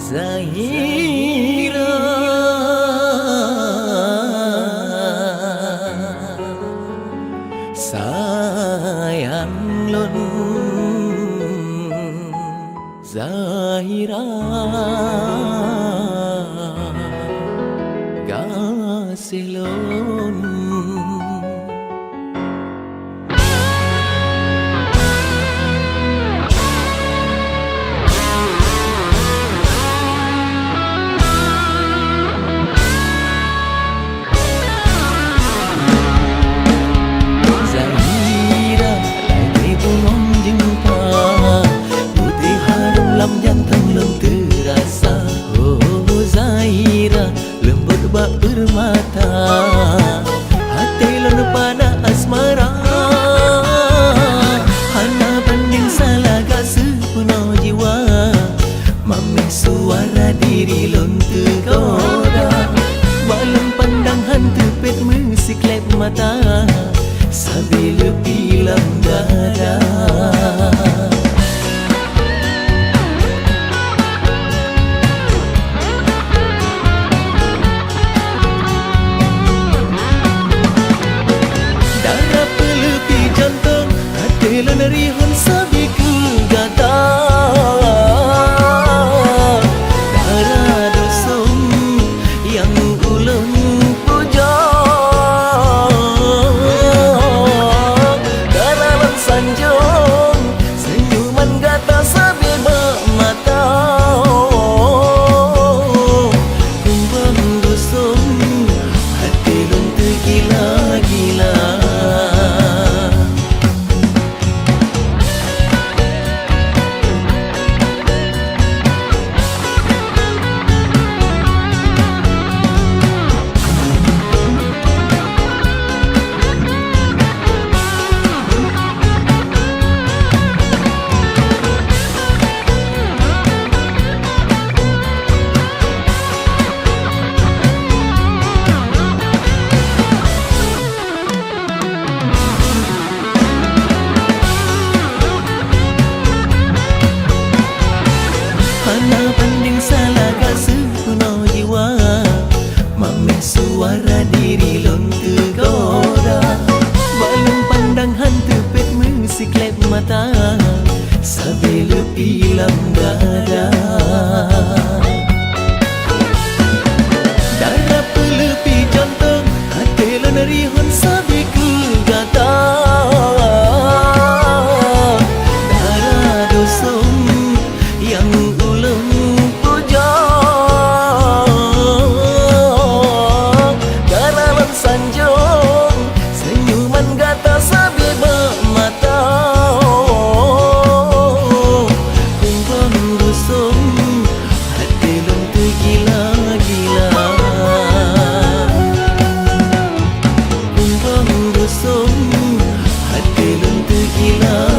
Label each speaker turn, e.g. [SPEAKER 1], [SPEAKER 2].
[SPEAKER 1] Zahira sayang lon Zahira gasilon bermata hati lon pada asmara hana banding salaga sepenuh jiwa mami suara diri lon tergoda balon pandang hantu pet musik lep mata sabi lebih lam dada Lenari hon sabi ku gata darah dosong yang ulun puja daralan sanjung senyuman gata sabi bermata kumbang dosong hati lun tergila-gila. Hana banding salaga sepenuh jiwa mami suara diri lon tergoda balon pandang hantu pet musik lep mata sabi lebih lam dada darah pelepi jantung hati lon rihon sabi ku gata darah dosong yang sanjung senyuman gata sabi bermata kumbang dosong hati lon tergila-gila kumbang dosong hati lon tergila